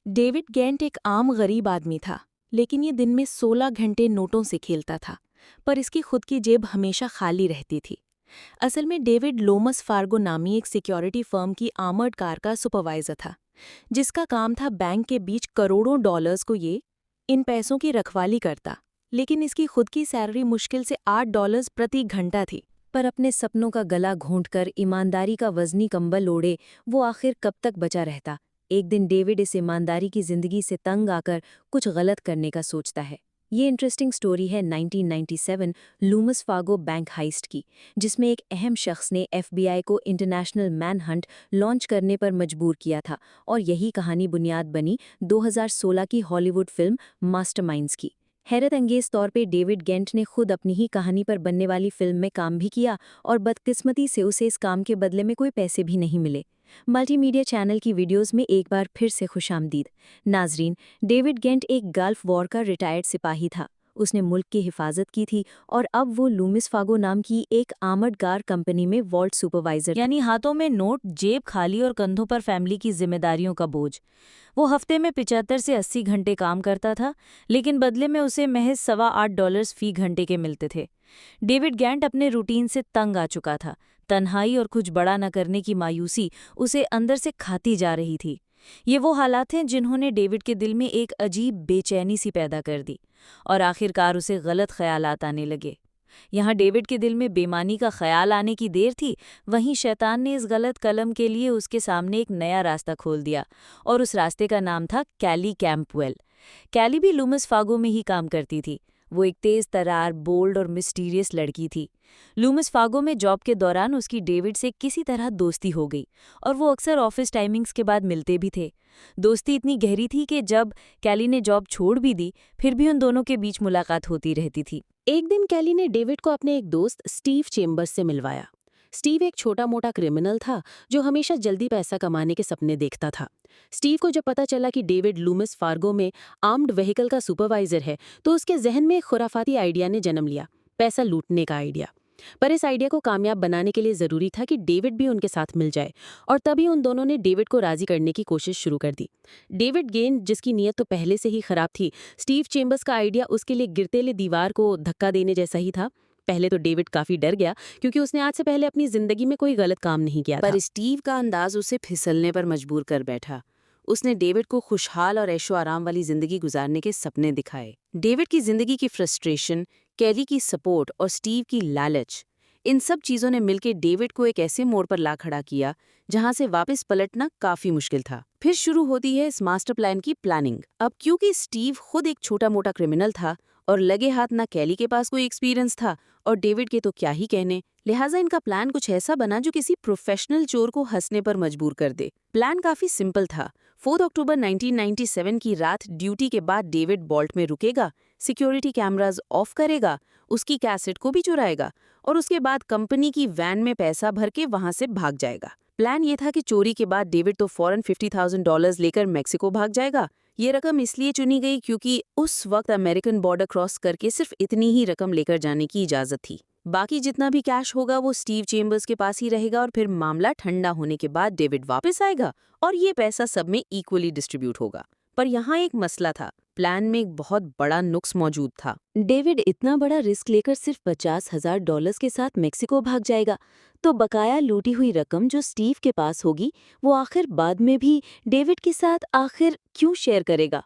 David giant एक आम गरीब आदमी था, लेकिन ये दिन में 16 घंटे नोटों से खेलता था। पर इसकी खुद की जेब हमेशा खाली रहती थी। असल में डेविड लोमस फार्गो नामी एक सिक्योरिटी फर्म की आर्मर्ड कार का सुपरवाइजर था, जिसका काम था बैंक के बीच करोड़ों डॉलर्स को ये इन पैसों की रखवाली करता। लेकिन इसकी खुद की सैलरी मुश्किल से $8 प्रति घंटा थी। पर अपने सपनों का गला घोंटकर ईमानदारी का वजनी कंबल ओढ़े वो आखिर कब तक बचा रहता। एक दिन डेविड इस ईमानदारी की जिंदगी से तंग आकर कुछ गलत करने का सोचता है। ये इंटरेस्टिंग स्टोरी है 1997 लूमस फार्गो बैंक हाइस्ट की, जिसमें एक अहम शख्स ने एफबीआई को इंटरनेशनल मैनहंट लॉन्च करने पर मजबूर किया था, और यही कहानी बुनियाद बनी 2016 की हॉलीवुड फिल्म मास्टरमाइंड्स की। हैरत अंगेज तौर पे डेविड गेंट ने खुद अपनी ही कहानी पर बनने वाली फिल्म में काम भी किया, और बदकिस्मती से उसे इस काम के बदले में कोई पैसे भी नहीं मिले। मल्टीमीडिया चैनल की वीडियोस में एक बार फिर से खुशामदीद नाजरीन। डेविड गेंट एक गल्फ वॉर का रिटायर्ड सिपाही था। उसने मुल्क की हिफाजत की थी, और अब वो लूमिस फार्गो नाम की एक आर्मर्ड कार कंपनी में वॉल्ट सुपरवाइजर, यानी हाथों में नोट, जेब खाली और कंधों पर फैमिली की जिम्मेदारियों का बोझ। वो हफ्ते में 75 से 80 घंटे काम करता था, लेकिन बदले में उसे महज $8.25 फी घंटे के मिलते थे। डेविड गेंट अपने रूटीन से तंग आ चुका था। तन्हाई और कुछ बड़ा न करने की मायूसी उसे अंदर से खाती जा रही थी। ये वो हालात हैं जिन्होंने डेविड के दिल में एक अजीब बेचैनी सी पैदा कर दी, और आखिरकार उसे गलत ख्यालात आने लगे। यहाँ डेविड के दिल में बेईमानी का ख्याल आने की देर थी, वहीं शैतान ने इस गलत कलम के लिए उसके सामने एक नया रास्ता खोल दिया, और उस रास्ते का नाम था कैली कैंपवेल। कैली भी लूमस फार्गो में ही काम करती थी। वो एक तेज तरार, बोल्ड और मिस्टीरियस लड़की थी। लूमस फार्गो में जॉब के दौरान उसकी डेविड से किसी तरह दोस्ती हो गई, और वो अक्सर ऑफिस टाइमिंग्स के बाद मिलते भी थे। दोस्ती इतनी गहरी थी कि जब कैली ने जॉब छोड़ भी दी, फिर भी उन दोनों के बीच मुलाकात होती रहती थी। एक दिन कैली ने डेविड को अपने एक दोस्त स्टीव चेम्बर्स से मिलवाया। स्टीव एक छोटा मोटा क्रिमिनल था जो हमेशा जल्दी पैसा कमाने के सपने देखता था। स्टीव को जब पता चला कि डेविड लूमिस फार्गो में आर्म्ड व्हीकल का सुपरवाइजर है, तो उसके जहन में एक खुराफाती आइडिया ने जन्म लिया, पैसा लूटने का आइडिया। पर इस आइडिया को कामयाब बनाने के लिए जरूरी था कि डेविड भी उनके साथ मिल जाए, और तभी उन दोनों ने डेविड को राजी करने की कोशिश शुरू कर दी। डेविड गेन, जिसकी नीयत तो पहले से ही खराब थी, स्टीव चेम्बर्स का आइडिया उसके लिए गिरतेले दीवार को धक्का देने जैसा ही था। पहले तो डेविड काफी डर गया, क्योंकि उसने आज से पहले अपनी जिंदगी में कोई गलत काम नहीं किया था। पर स्टीव का अंदाज उसे फिसलने पर मजबूर कर बैठा। उसने डेविड को खुशहाल और ऐशो आराम वाली जिंदगी गुजारने के सपने दिखाए। डेविड की जिंदगी की फ्रस्ट्रेशन, कैली की सपोर्ट और स्टीव की लालच, इन सब चीजों ने मिलकर डेविड को एक ऐसे मोड़ पर ला खड़ा किया जहां से वापस पलटना काफी मुश्किल था। फिर शुरू होती है इस मास्टर प्लान की प्लानिंग। अब क्योंकि स्टीव खुद एक छोटा मोटा क्रिमिनल था और लगे हाथ ना कैली के पास कोई एक्सपीरियंस था, और डेविड के तो क्या ही कहने, लिहाजा इनका प्लान कुछ ऐसा बना जो किसी प्रोफेशनल चोर को हंसने पर मजबूर कर दे। प्लान काफी सिंपल था। 4 अक्टूबर 1997 की रात ड्यूटी के बाद डेविड वॉल्ट में रुकेगा, सिक्योरिटी कैमराज ऑफ करेगा, उसकी कैसेट को भी चुराएगा, और उसके बाद कंपनी की वैन में पैसा भर के वहां से भाग जाएगा। प्लान ये था कि चोरी के बाद डेविड तो फौरन $50,000 लेकर मेक्सिको भाग जाएगा। ये रकम इसलिए चुनी गई क्योंकि उस वक्त अमेरिकन बॉर्डर क्रॉस करके सिर्फ इतनी ही रकम लेकर जाने की इजाजत थी। बाकी जितना भी कैश होगा वो स्टीव चेम्बर्स के पास ही रहेगा, और फिर मामला ठंडा होने के बाद डेविड वापस आएगा और ये पैसा सब में इक्वली डिस्ट्रीब्यूट होगा। पर यहाँ एक मसला था, प्लान में एक बहुत बड़ा नुक्स मौजूद था। डेविड इतना बड़ा रिस्क लेकर सिर्फ $50,000 के साथ मेक्सिको भाग जाएगा, तो बकाया लूटी हुई रकम जो स्टीव के पास होगी, वो आखिर बाद में भी डेविड के साथ आखिर क्यों शेयर करेगा?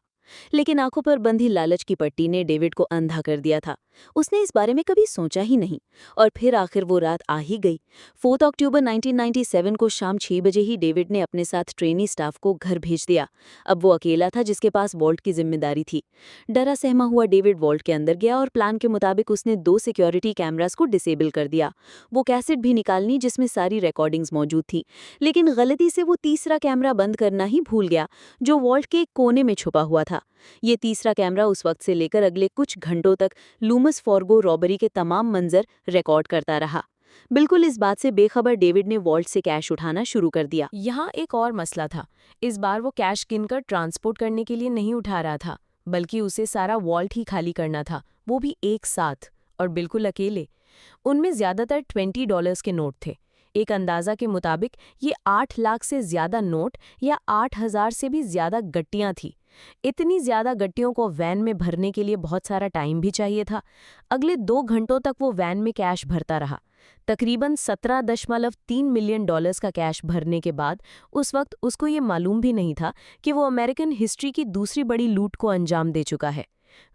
लेकिन आंखों पर बंधी लालच की पट्टी ने डेविड को अंधा कर दिया था। उसने इस बारे में कभी सोचा ही नहीं, और फिर आखिर वो रात आ ही गई। 4 अक्टूबर 1997 को शाम 6 बजे ही डेविड ने अपने साथ ट्रेनी स्टाफ को घर भेज दिया। अब वो अकेला था जिसके पास वॉल्ट की जिम्मेदारी थी। डरा सहमा हुआ डेविड वॉल्ट के अंदर गया, और प्लान के मुताबिक उसने 2 सिक्योरिटी कैमरास को डिसेबल कर दिया। वो कैसेट भी निकालनी जिसमें सारी रिकॉर्डिंग्स मौजूद थी, लेकिन गलती से वो तीसरा कैमरा बंद करना ही भूल गया, जो वॉल्ट के एक कोने में छुपा हुआ था। ये तीसरा कैमरा उस वक्त से लेकर अगले कुछ घंटों तक लूमस फार्गो रॉबरी के तमाम मंजर रिकॉर्ड करता रहा। बिल्कुल इस बात से बेखबर डेविड ने वॉल्ट से कैश उठाना शुरू कर दिया। यहाँ एक और मसला था। इस बार वो कैश गिनकर ट्रांसपोर्ट करने के लिए नहीं उठा रहा था, बल्कि उसे सारा वॉल्ट ही खाली करना था, वो भी एक साथ और बिल्कुल अकेले। उनमें ज्यादातर $20 के नोट थे। एक अंदाज़ा के मुताबिक ये 8 लाख से ज़्यादा नोट या 8,000 से भी ज़्यादा गट्टियाँ थी। इतनी ज़्यादा गट्टियों को वैन में भरने के लिए बहुत सारा टाइम भी चाहिए था। अगले 2 घंटों तक वो वैन में कैश भरता रहा। तकरीबन 17.3 मिलियन डॉलर्स का कैश भरने के बाद उस वक्त उसको ये मालूम भी नहीं था कि वो अमेरिकन हिस्ट्री की दूसरी बड़ी लूट को अंजाम दे चुका है।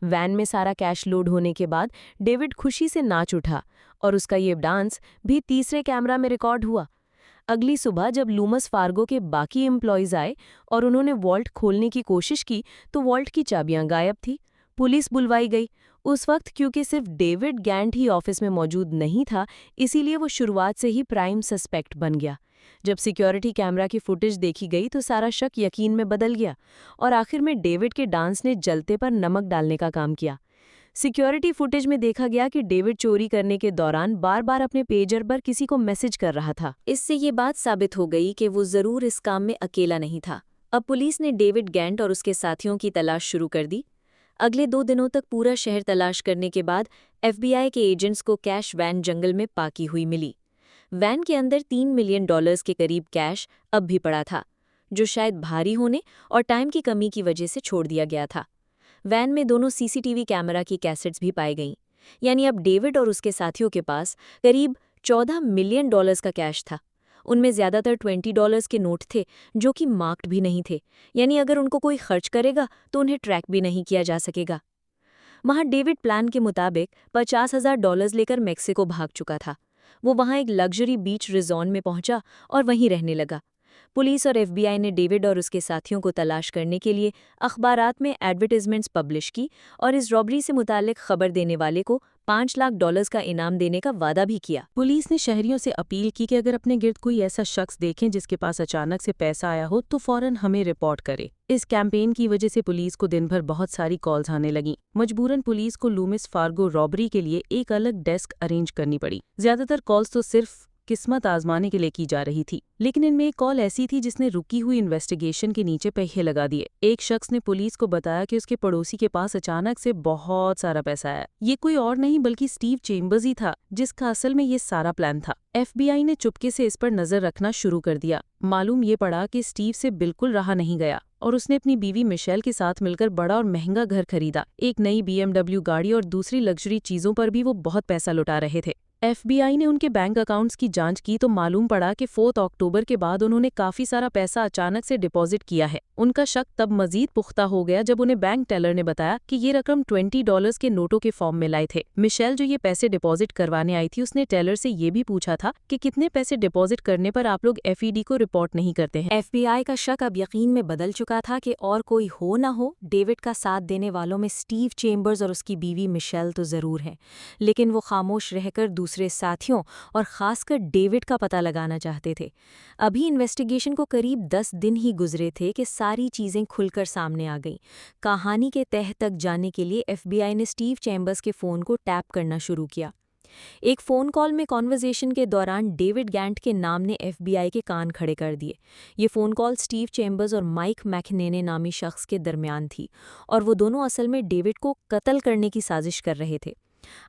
वैन में सारा कैश लोड होने के बाद डेविड खुशी से नाच उठा और उसका ये डांस भी तीसरे कैमरा में रिकॉर्ड हुआ। अगली सुबह जब लूमस फार्गो के बाकी एम्प्लॉयज़ आए और उन्होंने वॉल्ट खोलने की कोशिश की तो वॉल्ट की चाबियां गायब थी। पुलिस बुलवाई गई। उस वक्त क्योंकि सिर्फ डेविड गैंट ही ऑफिस में मौजूद नहीं था, इसीलिए वो शुरुआत से ही प्राइम सस्पेक्ट बन गया। जब सिक्योरिटी कैमरा की फुटेज देखी गई तो सारा शक यकीन में बदल गया और आखिर में डेविड के डांस ने जलते पर नमक डालने का काम किया। सिक्योरिटी फुटेज में देखा गया कि डेविड चोरी करने के दौरान बार बार अपने पेजर पर किसी को मैसेज कर रहा था। इससे ये बात साबित हो गई कि वो ज़रूर इस काम में अकेला नहीं था। अब पुलिस ने डेविड गैंट और उसके साथियों की तलाश शुरू कर दी। अगले 2 दिनों तक पूरा शहर तलाश करने के बाद FBI के एजेंट्स को कैश वैन जंगल में पाकी हुई मिली। वैन के अंदर 3 मिलियन डॉलर्स के करीब कैश अब भी पड़ा था, जो शायद भारी होने और टाइम की कमी की वजह से छोड़ दिया गया था। वैन में दोनों CCTV कैमरा की कैसेट्स भी पाई गईं, यानी अब डेविड और उसके साथियों के पास करीब 14 मिलियन डॉलर्स का कैश था। उनमें ज़्यादातर $20 के नोट थे जो कि मार्क्ड भी नहीं थे, यानी अगर उनको कोई खर्च करेगा तो उन्हें ट्रैक भी नहीं किया जा सकेगा। वहाँ डेविड प्लान के मुताबिक $50,000 लेकर मेक्सिको भाग चुका था। वो वहाँ एक लग्जरी बीच रिजॉर्ट में पहुंचा और वहीं रहने लगा। पुलिस और FBI ने डेविड और उसके साथियों को तलाश करने के लिए अखबारात में एडवर्टाइजमेंट्स पब्लिश की और इस रॉबरी से मुतालिक खबर देने वाले को $5 लाख का इनाम देने का वादा भी किया। पुलिस ने शहरियों से अपील की कि अगर अपने गिर्द कोई ऐसा शख्स देखें जिसके पास अचानक से पैसा आया हो तो फौरन हमें रिपोर्ट करे। इस कैंपेन की वजह से पुलिस को दिन भर बहुत सारी कॉल्स आने लगीं। मजबूरन पुलिस को लूमिस फार्गो रॉबरी के लिए एक अलग डेस्क अरेंज करनी पड़ी। ज्यादातर कॉल्स तो सिर्फ किस्मत आजमाने के लिए की जा रही थी, लेकिन इनमें एक कॉल ऐसी थी जिसने रुकी हुई इन्वेस्टिगेशन के नीचे पहिए लगा दिए। एक शख्स ने पुलिस को बताया कि उसके पड़ोसी के पास अचानक से बहुत सारा पैसा आया। ये कोई और नहीं बल्कि स्टीव चेम्बर्स ही था, जिसका असल में ये सारा प्लान था। FBI ने चुपके से इस पर नजर रखना शुरू कर दिया। मालूम ये पड़ा कि स्टीव से बिल्कुल रहा नहीं गया और उसने अपनी बीवी मिशेल के साथ मिलकर बड़ा और महंगा घर खरीदा। एक नई BMW गाड़ी और दूसरी लग्जरी चीजों पर भी वो बहुत पैसा लुटा रहे थे। FBI ने उनके बैंक अकाउंट्स की जांच की तो मालूम पड़ा कि 4 अक्टूबर के बाद उन्होंने काफी सारा पैसा अचानक से डिपॉजिट किया है। उनका शक तब मजीद पुख्ता हो गया जब उन्हें बैंक टेलर ने बताया कि ये रकम $20 के नोटों के फॉर्म में लाए थे। मिशेल जो ये पैसे डिपॉजिट करवाने आई थी, उसने टेलर से ये भी पूछा था कि कितने पैसे डिपॉजिट करने पर आप लोग FED को रिपोर्ट नहीं करते हैं। FBI का शक अब यकीन में बदल चुका था कि और कोई हो ना हो, डेविड का साथ देने वालों में स्टीव चेम्बर्स और उसकी बीवी मिशेल तो ज़रूर हैं, लेकिन वो खामोश रहकर दूसरे साथियों और ख़ासकर डेविड का पता लगाना चाहते थे। अभी इन्वेस्टिगेशन को करीब 10 दिन ही गुजरे थे कि सारी चीज़ें खुलकर सामने आ गईं। कहानी के तह तक जाने के लिए FBI ने स्टीव चेम्बर्स के फ़ोन को टैप करना शुरू किया। एक फ़ोन कॉल में कॉन्वर्सेशन के दौरान डेविड गैंट के नाम ने FBI के कान खड़े कर दिए। ये फ़ोन कॉल स्टीव चेम्बर्स और माइक मैकनेने नामी शख्स के दरमियान थी और वो दोनों असल में डेविड को कत्ल करने की साजिश कर रहे थे।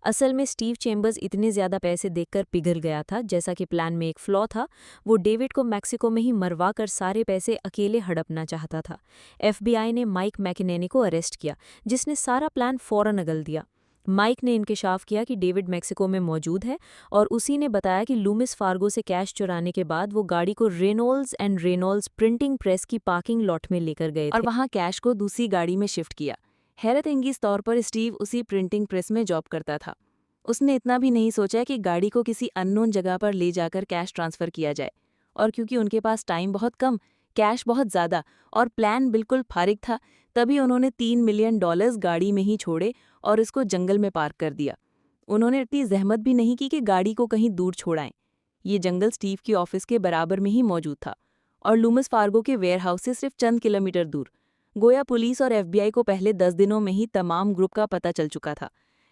असल में स्टीव चेम्बर्स इतने ज़्यादा पैसे देखकर पिघल गया था, जैसा कि प्लान में एक फ्लॉ था। वो डेविड को मैक्सिको में ही मरवा कर सारे पैसे अकेले हड़पना चाहता था। FBI ने माइक मैकनेने को अरेस्ट किया, जिसने सारा प्लान फ़ौरन अगल दिया। माइक ने इंकशाफ किया कि डेविड मैक्सिको में मौजूद है और उसी ने बताया कि लूमिस फार्गो से कैश चुराने के बाद वो गाड़ी को Reynolds and Reynolds printing press की पार्किंग लॉट में लेकर गए थे और वहाँ कैश को दूसरी गाड़ी में शिफ्ट किया। हैरत अंगेज तौर पर स्टीव उसी प्रिंटिंग प्रेस में जॉब करता था। उसने इतना भी नहीं सोचा कि गाड़ी को किसी अननोन जगह पर ले जाकर कैश ट्रांसफ़र किया जाए, और क्योंकि उनके पास टाइम बहुत कम, कैश बहुत ज़्यादा और प्लान बिल्कुल फारिग था, तभी उन्होंने $3 मिलियन गाड़ी में ही छोड़े और इसको जंगल में पार्क कर दिया। उन्होंने इतनी जहमत भी नहीं की कि गाड़ी को कहीं दूर छोड़ाएं। ये जंगल स्टीव की ऑफिस के बराबर में ही मौजूद था और लूमिस फार्गो के वेयरहाउस से सिर्फ चंद किलोमीटर दूर। गोया पुलिस और FBI को पहले 10 दिनों में ही तमाम ग्रुप का पता चल चुका था,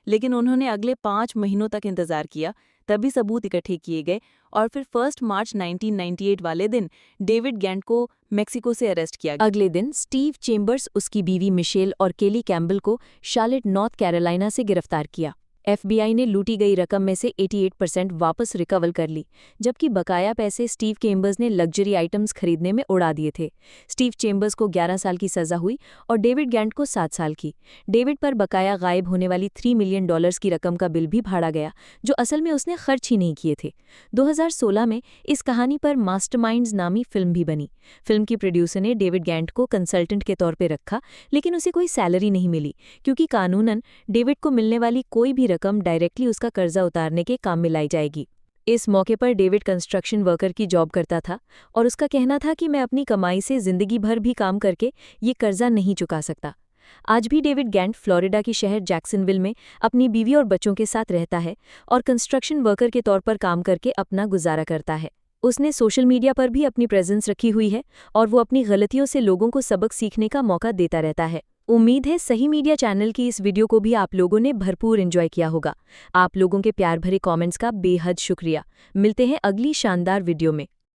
लेकिन उन्होंने अगले 5 महीनों तक इंतजार किया, तभी सबूत इकट्ठे किए गए और फिर 1 मार्च 1998 वाले दिन डेविड गैंट को मेक्सिको से अरेस्ट किया गया। अगले दिन स्टीव चेम्बर्स, उसकी बीवी मिशेल और केली कैम्बल को शार्लेट, नॉर्थ कैरोलिना से गिरफ्तार किया। FBI ने लूटी गई रकम में से 88% वापस रिकवर कर ली, जबकि बकाया पैसे स्टीव चेम्बर्स ने लग्जरी आइटम्स खरीदने में उड़ा दिए थे। स्टीव चेम्बर्स को 11 साल की सजा हुई और डेविड गैंट को 7 साल की। डेविड पर बकाया गायब होने वाली $3 मिलियन की रकम का बिल भी फाड़ा गया, जो असल में उसने खर्च ही नहीं किए थे। 2016 में इस कहानी पर मास्टरमाइंड्स नामी फिल्म भी बनी। फिल्म की प्रोड्यूसर ने डेविड गैंट को कंसल्टेंट के तौर पर रखा, लेकिन उसे कोई सैलरी नहीं मिली, क्योंकि कानूनन डेविड को मिलने वाली कोई भी रकम डायरेक्टली उसका कर्जा उतारने के काम में लाई जाएगी। इस मौके पर डेविड कंस्ट्रक्शन वर्कर की जॉब करता था और उसका कहना था कि मैं अपनी कमाई से जिंदगी भर भी काम करके ये कर्जा नहीं चुका सकता। आज भी डेविड गैंट फ्लोरिडा की शहर जैक्सनविल में अपनी बीवी और बच्चों के साथ रहता है और कंस्ट्रक्शन वर्कर के तौर पर काम करके अपना गुजारा करता है। उसने सोशल मीडिया पर भी अपनी प्रेजेंस रखी हुई है और वो अपनी गलतियों से लोगों को सबक सीखने का मौका देता रहता है। उम्मीद है सही मीडिया चैनल की इस वीडियो को भी आप लोगों ने भरपूर एंजॉय किया होगा। आप लोगों के प्यार भरे कमेंट्स का बेहद शुक्रिया। मिलते हैं अगली शानदार वीडियो में।